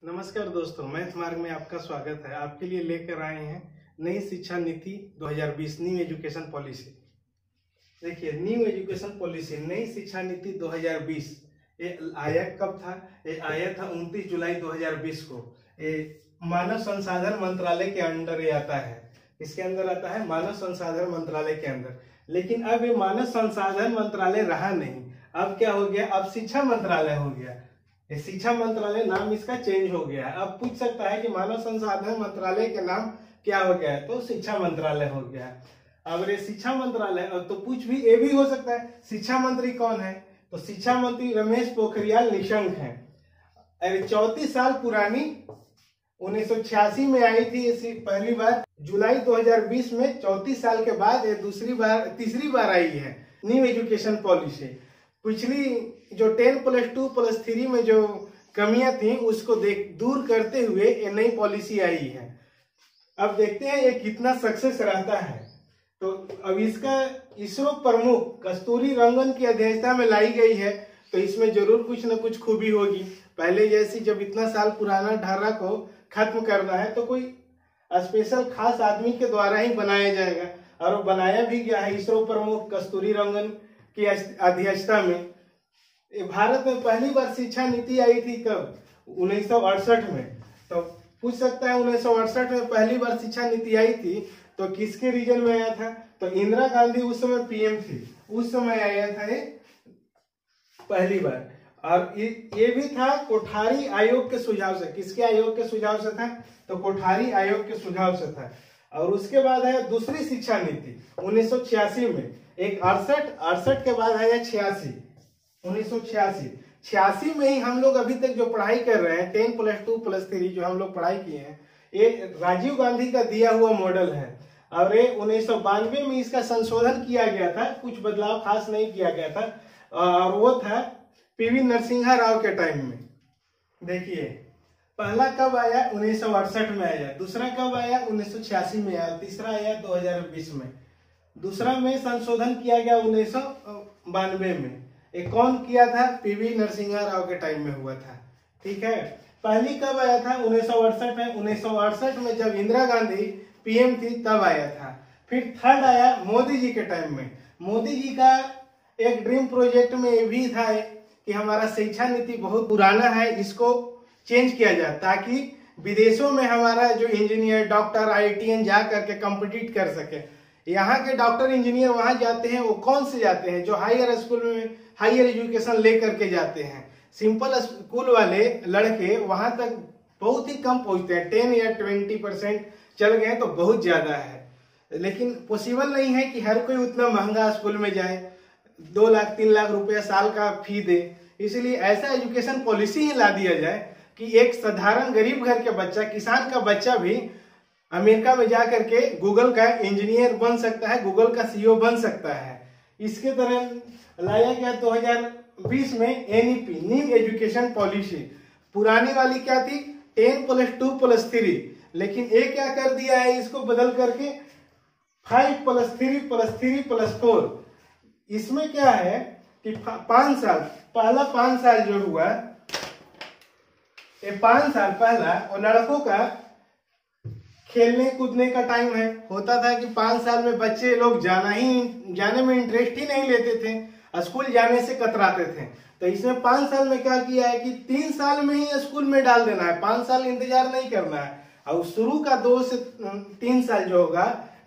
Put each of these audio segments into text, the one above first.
नमस्कार दोस्तों, मैथ मार्ग में आपका स्वागत है। आपके लिए लेकर आए हैं नई शिक्षा नीति 2020 न्यू एजुकेशन पॉलिसी। देखिए, न्यू एजुकेशन पॉलिसी नई शिक्षा नीति 2020 ये आया कब था? ये आया था 29 जुलाई 2020 को। ये मानव संसाधन मंत्रालय के अंडर ये आता है। इसके अंदर आता है मानव संसाधन मंत्रालय के अंदर। लेकिन अब ये मानव संसाधन मंत्रालय रहा नहीं, अब क्या हो गया? अब शिक्षा मंत्रालय हो गया। ये शिक्षा मंत्रालय नाम इसका चेंज हो गया है। अब पूछ सकता है कि मानव संसाधन मंत्रालय का नाम क्या हो गया है? तो शिक्षा मंत्रालय हो गया। अब ये शिक्षा मंत्रालय, तो कुछ भी ये भी हो सकता है शिक्षा मंत्री कौन है? तो शिक्षा मंत्री रमेश पोखरियाल निशंक है। अरे 34 साल पुरानी, 1986 में आई थी इसी पहली बार। जुलाई 2020 में 34 साल के बाद ये तीसरी बार आई है न्यू एजुकेशन पॉलिसी। पिछली जो 10+2+3 में जो कमियां थी उसको दूर करते हुए ये नई पॉलिसी आई है। अब देखते हैं ये कितना सक्सेस रहता है। तो अब इसका इसरो प्रमुख कस्तूरी रंगन की अध्यक्षता में लाई गई है, तो इसमें जरूर कुछ न कुछ खूबी होगी। पहले जैसी जब इतना साल पुराना ढर्रा को खत्म करना है तो कोई स्पेशल खास आदमी के द्वारा ही बनाया जाएगा, और बनाया भी गया है इसरो प्रमुख कस्तूरी रंगन की अध्यक्षता में। भारत में पहली बार शिक्षा नीति आई थी कब? 1968 में। तो पूछ सकता है 1968 में पहली बार शिक्षा नीति आई थी तो किसके रीजन में आया था? तो इंदिरा गांधी उस समय पीएम थी, उस समय आया था ये पहली बार। और ये भी था कोठारी आयोग के सुझाव से। किसके आयोग के सुझाव से था? तो कोठारी आयोग के सुझाव से था। और उसके बाद आया दूसरी शिक्षा नीति 1986 में। एक 68 के बाद आया 1986 में ही हम लोग अभी तक जो पढ़ाई कर रहे हैं 10+2+3 जो हम लोग पढ़ाई किए हैं, ये राजीव गांधी का दिया हुआ मॉडल है। और ये 1992 में इसका संशोधन किया गया था, कुछ बदलाव खास नहीं किया गया था, और वो था पीवी नरसिम्हा राव के टाइम में। देखिए, पहला कब आया? 1968 में आया। दूसरा कब आया? 1986 में आया। तीसरा आया 2020 में। दूसरा में संशोधन किया गया 1992 में। एक कौन किया था? पीवी नरसिम्हा राव के टाइम में हुआ था। ठीक है। पहली कब आया था? 1968 में। 1968 में जब इंदिरा गांधी पीएम थी तब आया था। फिर थर्ड आया मोदी जी के टाइम में। मोदी जी का एक ड्रीम प्रोजेक्ट में ये भी था कि हमारा शिक्षा नीति बहुत पुराना है, इसको चेंज किया जाए ताकि विदेशों में हमारा जो इंजीनियर, डॉक्टर, आईआईटीएन जा करके कम्पिटिट कर सके। यहाँ के डॉक्टर इंजीनियर वहां जाते हैं, वो कौन से जाते हैं? जो हायर स्कूल में हायर एजुकेशन लेकर के जाते हैं। सिंपल स्कूल वाले लड़के वहां तक बहुत ही कम पहुंचते हैं। 10 या 20% चल गए तो बहुत ज्यादा है। लेकिन पॉसिबल नहीं है कि हर कोई उतना महंगा स्कूल में जाए, 2 लाख 3 लाख रुपया साल का फी दे। इसलिए ऐसा एजुकेशन पॉलिसी ही ला दिया जाए कि एक साधारण गरीब घर के बच्चा, किसान का बच्चा भी अमेरिका में जा करके गूगल का इंजीनियर बन सकता है, गूगल का सीईओ बन सकता है। इसके तरह लाया गया 2020 में एनईपी न्यू एजुकेशन पॉलिसी। पुरानी वाली क्या थी? 10+2+3, लेकिन ये क्या कर दिया है? इसको बदल करके 5+3+3+4। इसमें क्या है कि 5 साल, पहला 5 साल जो हुआ, ये 5 साल पहला और लड़कों का खेलने कूदने का टाइम है। होता था कि 5 साल में बच्चे लोग जाने में इंटरेस्ट ही नहीं लेते थे, स्कूल जाने से कतराते थे। तो इसमें 5 साल में क्या किया है कि 3 साल में ही स्कूल में डाल देना है, 5 साल इंतजार नहीं करना है। और शुरू का 2 से 3 साल जो होगा,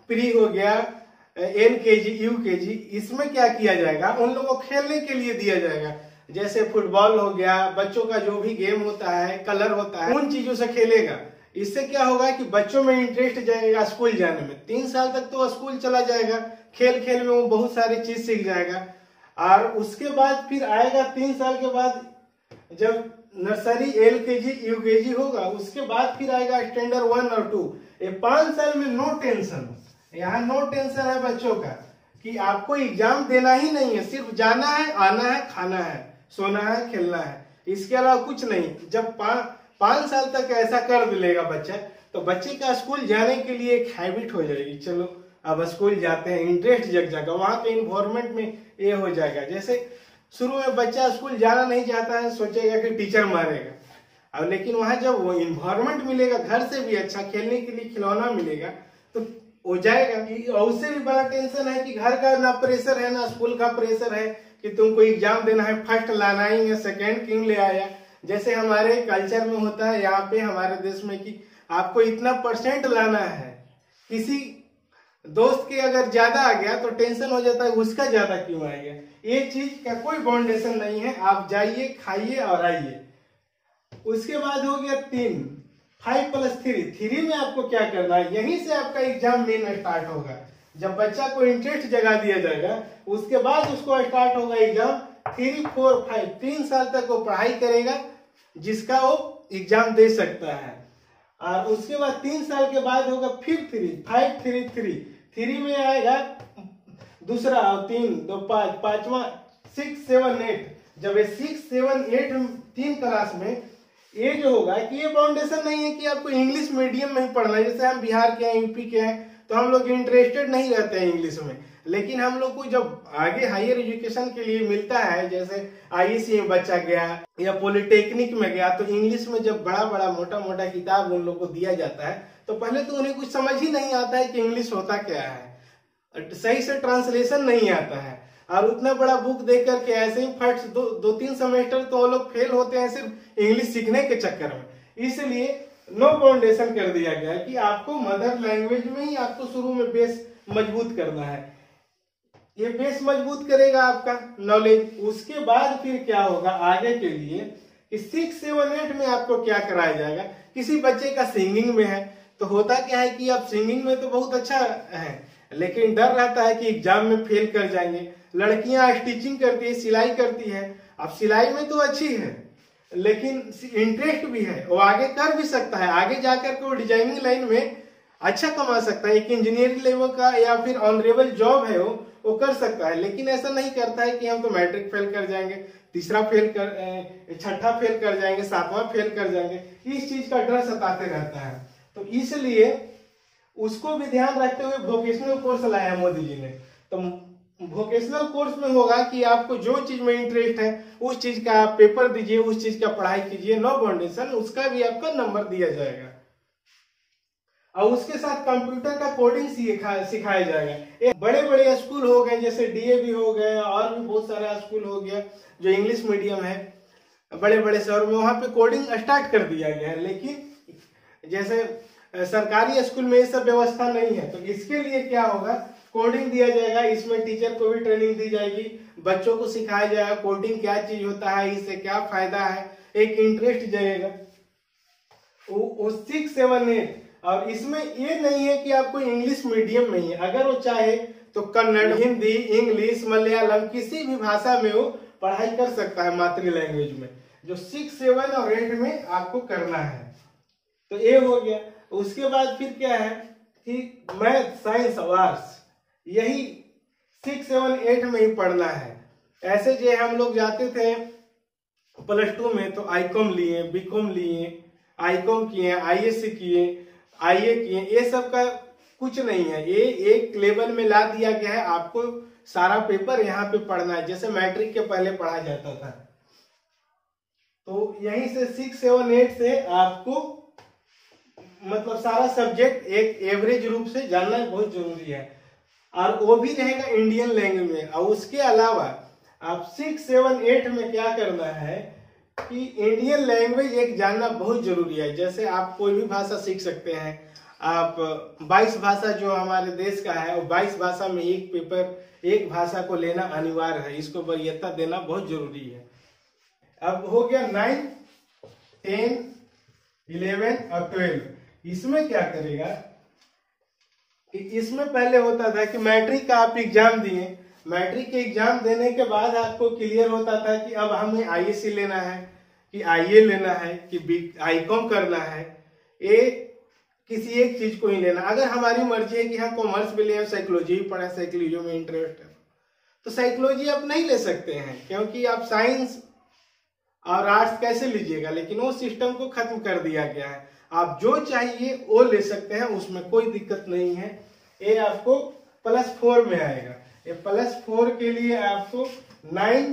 प्री हो गया, LKG, UKG, इसमें क्या किया जाएगा? उन लोगों को खेलने के लिए दिया जाएगा। जैसे फुटबॉल हो गया, बच्चों का जो भी गेम होता है, कलर होता है, उन चीजों से खेलेगा। इससे क्या होगा कि बच्चों में इंटरेस्ट जाएगा स्कूल जाने में। 3 साल तक तो स्कूल चला जाएगा, खेल खेल में वो बहुत सारी चीज सीख जाएगा। और उसके बाद फिर आएगा 3 साल के बाद जब नर्सरी, LKG, UKG होगा, उसके बाद फिर आएगा स्टैंडर्ड 1 और 2। ये 5 साल में नो टेंशन, यहाँ नो टेंशन है बच्चों का कि आपको एग्जाम देना ही नहीं है, सिर्फ जाना है, आना है, खाना है, सोना है, खेलना है, इसके अलावा कुछ नहीं। जब 5 साल तक ऐसा कर लेगा बच्चा, तो बच्चे का स्कूल जाने के लिए एक हैबिट हो जाएगी। चलो अब स्कूल जाते हैं, इंटरेस्ट जग जाएगा, वहां के इन्वायरमेंट में ये हो जाएगा। जैसे शुरू में बच्चा स्कूल जाना नहीं चाहता है, सोचेगा कि टीचर मारेगा, अब लेकिन वहां जब वो इन्वायरमेंट मिलेगा, घर से भी अच्छा खेलने के लिए खिलौना मिलेगा, तो हो जाएगा। और उससे भी बड़ा टेंशन है कि घर का ना प्रेशर है ना स्कूल का प्रेशर है कि तुमको एग्जाम देना है, फर्स्ट लाना ही है, सेकेंड क्यों ले आया। जैसे हमारे कल्चर में होता है यहाँ पे हमारे देश में कि आपको इतना परसेंट लाना है, किसी दोस्त के अगर ज्यादा आ गया तो टेंशन हो जाता है उसका ज्यादा क्यों आ गया। ये चीज का कोई बाउंडेशन नहीं है, आप जाइए खाइए और आइए। उसके बाद हो गया 3, 5+3। 3 में आपको क्या करना है, यहीं से आपका एग्जाम मेन स्टार्ट होगा। जब बच्चा को इंटरेस्ट जगा दिया जाएगा उसके बाद उसको स्टार्ट होगा एग्जाम। 3, 4, 5 3 साल तक वो पढ़ाई करेगा जिसका वो एग्जाम दे सकता है। और उसके बाद 3 साल के बाद होगा फिर 3, 5, 3, 3। 3 में आएगा दूसरा, 3, 2, 5, पांचवा 6, 7, 8। जब ये 6, 7, 8 3 क्लास में ये जो होगा कि ये बाउंडेशन नहीं है कि आपको इंग्लिश मीडियम में ही पढ़ना है। जैसे हम बिहार के हैं, यूपी के हैं, तो हम लोग इंटरेस्टेड नहीं रहते हैं इंग्लिश में, लेकिन हम लोग को जब आगे हायर एजुकेशन के लिए मिलता है, जैसे आईएससी में बच्चा गया या पॉलिटेक्निक में गया, तो इंग्लिश में जब बड़ा बड़ा मोटा मोटा किताब उन लोग को दिया जाता है तो पहले तो उन्हें कुछ समझ ही नहीं आता है कि इंग्लिश होता क्या है, सही से ट्रांसलेशन नहीं आता है। और उतना बड़ा बुक देख करके ऐसे ही फर्स्ट 2-3 सेमेस्टर तो वो लोग फेल होते हैं सिर्फ इंग्लिश सीखने के चक्कर में। इसलिए नो बाउंडेशन कर दिया गया है कि आपको मदर लैंग्वेज में ही आपको शुरू में बेस मजबूत करना है। ये बेस मजबूत करेगा आपका नॉलेज। उसके बाद फिर क्या होगा आगे के लिए कि 6, 7, 8 में आपको क्या कराया जाएगा। किसी बच्चे का सिंगिंग में है तो होता क्या है कि आप सिंगिंग में तो बहुत अच्छा है, लेकिन डर रहता है कि एग्जाम में फेल कर जाएंगे। लड़कियां स्टिचिंग करती है, सिलाई करती है। अब सिलाई में तो अच्छी है लेकिन इंटरेस्ट भी है, वो आगे कर भी सकता है, आगे जाकर के वो डिजाइनिंग लाइन में अच्छा कमा सकता है। एक इंजीनियरिंग लेवल का या फिर ऑनरेबल जॉब है वो कर सकता है। लेकिन ऐसा नहीं करता है कि हम तो मैट्रिक फेल कर जाएंगे, तीसरा फेल कर, छठा फेल कर जाएंगे, 7वां फेल कर जाएंगे। इस चीज का डर सताते रहता है। तो इसलिए उसको भी ध्यान रखते हुए वोकेशनल कोर्स लाया मोदी जी ने। तो वोकेशनल कोर्स में होगा कि आपको जो चीज में इंटरेस्ट है उस चीज का आप पेपर दीजिए, उस चीज का पढ़ाई कीजिए, नो बाउंडेशन, उसका भी आपका नंबर दिया जाएगा। और उसके साथ कंप्यूटर का कोडिंग सिखाया जाएगा। एक बड़े बड़े स्कूल हो गए जैसे डीएवी हो गए और भी बहुत सारा स्कूल हो गया जो इंग्लिश मीडियम है, बड़े बड़े शहरों में वहां पे कोडिंग स्टार्ट कर दिया गया है। लेकिन जैसे सरकारी स्कूल में ये सब व्यवस्था नहीं है, तो इसके लिए क्या होगा, कोडिंग दिया जाएगा। इसमें टीचर को भी ट्रेनिंग दी जाएगी, बच्चों को सिखाया जाएगा कोडिंग क्या चीज होता है, इससे क्या फायदा है, एक इंटरेस्ट जाएगा। 6, 7, 8। और इसमें ये नहीं है कि आपको इंग्लिश मीडियम में ही, अगर वो चाहे तो कन्नड़, हिंदी, इंग्लिश, मलयालम किसी भी भाषा में वो पढ़ाई कर सकता है मातृ लैंग्वेज में, जो 6, 7 और 8 में आपको करना है। तो ये हो गया। उसके बाद फिर क्या है कि मैथ, साइंस और आर्ट्स यही 6, 7, 8 में ही पढ़ना है। ऐसे जो हम लोग जाते थे +2 में तो आईकॉम लिए, बीकॉम लिए, आईकॉम किए, आईएससी किए, आईए किए, ये सब का कुछ नहीं है। ये एक लेवल में ला दिया गया है, आपको सारा पेपर यहाँ पे पढ़ना है जैसे मैट्रिक के पहले पढ़ा जाता था। तो यहीं से 6, 7, 8 से आपको मतलब सारा सब्जेक्ट एक एवरेज रूप से जानना बहुत जरूरी है। और वो भी रहेगा इंडियन लैंग्वेज में। और उसके अलावा आप 6, 7, 8 में क्या करना है कि इंडियन लैंग्वेज एक जानना बहुत जरूरी है। जैसे आप कोई भी भाषा सीख सकते हैं, आप 22 भाषा जो हमारे देश का है वो 22 भाषा में एक पेपर एक भाषा को लेना अनिवार्य है, इसको वरीयता देना बहुत जरूरी है। अब हो गया 9, 10, 11 और 12। इसमें क्या करेगा कि इसमें पहले होता था कि मैट्रिक का आप एग्जाम दिए, मैट्रिक के एग्जाम देने के बाद आपको क्लियर होता था कि अब हमें आईएससी लेना है कि आईए लेना है कि आईकॉम करना है। ये किसी एक चीज को ही लेना। अगर हमारी मर्जी है कि हम कॉमर्स भी ले, साइकोलॉजी भी पढ़े, साइकोलॉजी में इंटरेस्ट है तो साइकोलॉजी आप नहीं ले सकते हैं, क्योंकि आप साइंस और आर्ट्स कैसे लीजिएगा। लेकिन वो सिस्टम को खत्म कर दिया गया है, आप जो चाहिए वो ले सकते हैं, उसमें कोई दिक्कत नहीं है। ये आपको +4 में आएगा। ये +4 के लिए आपको 9,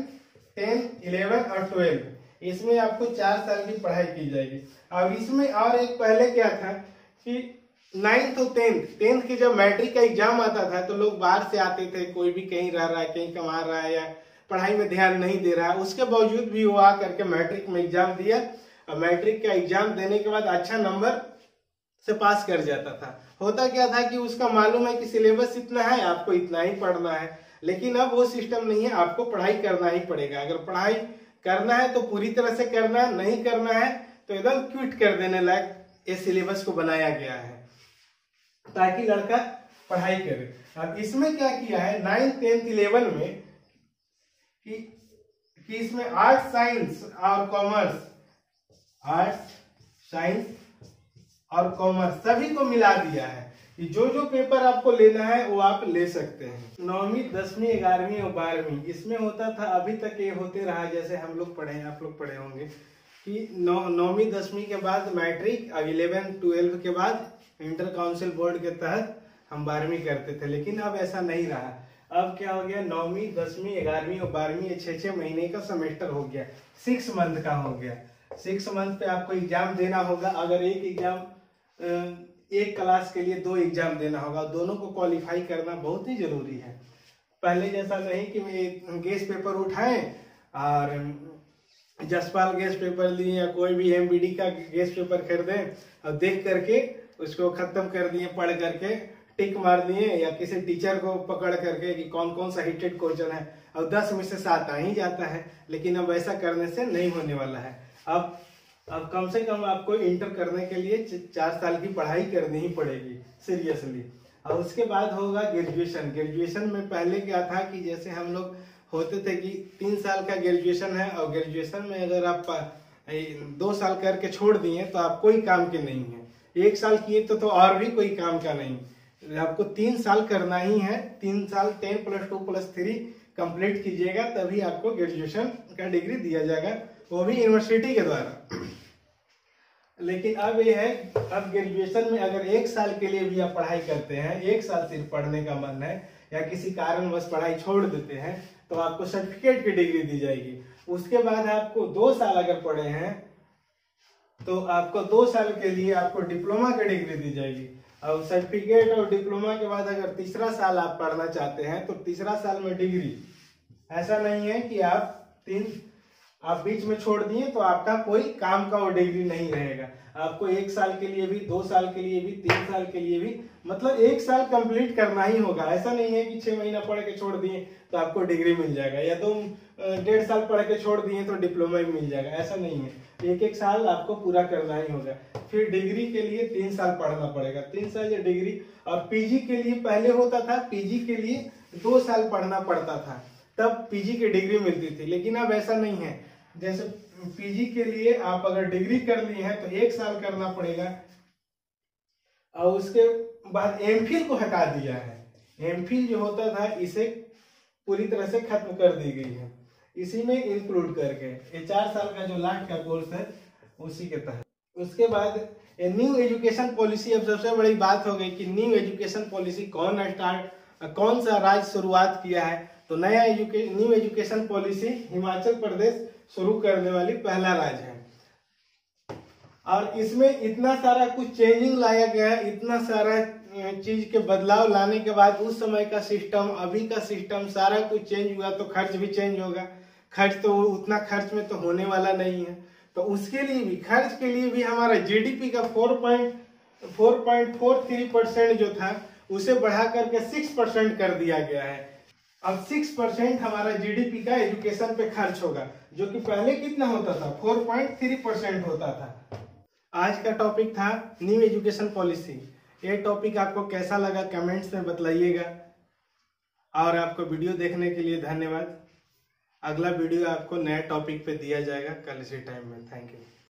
10, 11 और 12 इसमें आपको 4 साल की पढ़ाई की जाएगी। अब इसमें और एक पहले क्या था कि 9th और 10th के जब मैट्रिक का एग्जाम आता था तो लोग बाहर से आते थे, कोई भी कहीं रह रहा है, कहीं कमा रहा है या पढ़ाई में ध्यान नहीं दे रहा है, उसके बावजूद भी वो आ करके मैट्रिक में एग्जाम दिया और मैट्रिक का एग्जाम देने के बाद अच्छा नंबर से पास कर जाता था। होता क्या था कि उसका मालूम है कि सिलेबस इतना है, आपको इतना ही पढ़ना है, लेकिन अब वो सिस्टम नहीं है, आपको पढ़ाई करना ही पड़ेगा। अगर पढ़ाई करना है तो पूरी तरह से करना है, नहीं करना है तो एकदम क्विट कर देने लायक इस सिलेबस को बनाया गया है ताकि लड़का पढ़ाई करे। अब इसमें क्या किया है 9th 10th 11 में कि इसमें आर्ट्स साइंस और कॉमर्स, आर्ट्स साइंस और कॉमर्स सभी को मिला दिया है कि जो जो पेपर आपको लेना है वो आप ले सकते हैं। 9वीं 10वीं 11वीं और 12वीं इसमें होता था, अभी तक ये होते रहा, जैसे हम लोग पढ़े, आप लोग पढ़े होंगे कि 9वीं 10वीं के बाद मैट्रिक और 11 12 के बाद इंटर काउंसिल बोर्ड के तहत हम 12वीं करते थे। लेकिन अब ऐसा नहीं रहा। अब क्या हो गया 9वीं 10वीं 11वीं और 12वीं 6-6 महीने का सेमेस्टर हो गया, 6 मंथ का हो गया। 6 मंथ पे आपको एग्जाम देना होगा। अगर एक एग्जाम एक क्लास के लिए 2 एग्जाम देना होगा, दोनों को क्वालिफाई करना बहुत ही जरूरी है। पहले जैसा नहीं कि गेस्ट पेपर उठाएं और जसपाल गेस्ट पेपर लिए या कोई भी एमबीडी का गेस्ट पेपर खरीदें और देख करके उसको खत्म कर दिए, पढ़ करके टिक मार दिए, या किसी टीचर को पकड़ करके कि कौन कौन सा हिटेड क्वेश्चन है और 10 में से 7 आ ही जाता है। लेकिन अब ऐसा करने से नहीं होने वाला है। अब कम से कम आपको इंटर करने के लिए 4 साल की पढ़ाई करनी ही पड़ेगी सीरियसली। और उसके बाद होगा ग्रेजुएशन। ग्रेजुएशन में पहले क्या था कि जैसे हम लोग होते थे कि 3 साल का ग्रेजुएशन है और ग्रेजुएशन में अगर आप 2 साल करके छोड़ दिए तो आप कोई काम के नहीं है, 1 साल किए तो और भी कोई काम का नहीं। आपको 3 साल करना ही है। 3 साल 10+2+3 कंप्लीट कीजिएगा तभी आपको ग्रेजुएशन का डिग्री दिया जाएगा, वो भी यूनिवर्सिटी के द्वारा। लेकिन अब ये है, अब ग्रेजुएशन में अगर 1 साल के लिए भी आप पढ़ाई करते हैं, 1 साल सिर्फ पढ़ने का मन है या किसी कारणवश पढ़ाई छोड़ देते हैं तो आपको सर्टिफिकेट की डिग्री दी जाएगी। उसके बाद आपको 2 साल अगर पढ़े हैं तो आपको 2 साल के लिए आपको डिप्लोमा की डिग्री दी जाएगी। और सर्टिफिकेट और डिप्लोमा के बाद अगर तीसरा साल आप पढ़ना चाहते हैं तो तीसरा साल में डिग्री। ऐसा नहीं है कि आप बीच में छोड़ दिए तो आपका कोई काम का वो डिग्री नहीं रहेगा। आपको 1 साल के लिए भी, 2 साल के लिए भी, 3 साल के लिए भी, मतलब 1 साल कंप्लीट करना ही होगा। ऐसा नहीं है कि 6 महीना पढ़ के छोड़ दिए तो आपको डिग्री मिल जाएगा, या 1.5 साल पढ़ के छोड़ दिए तो डिप्लोमा ही मिल जाएगा। ऐसा नहीं है, 1-1 साल आपको पूरा करना ही होगा। फिर डिग्री के लिए 3 साल पढ़ना पड़ेगा, 3 साल या डिग्री। और पीजी के लिए पहले होता था, पीजी के लिए 2 साल पढ़ना पड़ता था, तब पीजी की डिग्री मिलती थी। लेकिन अब ऐसा नहीं है। जैसे पीजी के लिए आप अगर डिग्री कर ली है तो 1 साल करना पड़ेगा और उसके बाद एमफिल को हटा दिया है। एमफिल जो होता था इसे पूरी तरह से खत्म कर दी गई है, इसी में इंक्लूड करके ये 4 साल का जो लास्ट का कोर्स है उसी के तहत। उसके बाद न्यू एजुकेशन पॉलिसी। अब सबसे बड़ी बात हो गई कि न्यू एजुकेशन पॉलिसी कौन सा राज्य शुरुआत किया है। तो new education policy Himachal Pradesh शुरू करने वाली पहला राज्य है। और इसमें इतना सारा कुछ चेंजिंग लाया गया है, इतना सारा चीज के बदलाव लाने के बाद उस समय का सिस्टम, अभी का सिस्टम, सारा कुछ चेंज हुआ तो खर्च भी चेंज होगा। खर्च तो उतना खर्च में तो होने वाला नहीं है, तो उसके लिए भी, खर्च के लिए भी हमारा जीडीपी का 4.43% जो था उसे बढ़ा करके 6% कर दिया गया है। अब 6% हमारा जीडीपी का एजुकेशन पे खर्च होगा, जो कि पहले कितना होता था, 4.3% होता था। आज का टॉपिक था न्यू एजुकेशन पॉलिसी। ये टॉपिक आपको कैसा लगा कमेंट्स में बतलाइएगा, और आपको वीडियो देखने के लिए धन्यवाद। अगला वीडियो आपको नए टॉपिक पे दिया जाएगा कल इसी टाइम में। Thank you.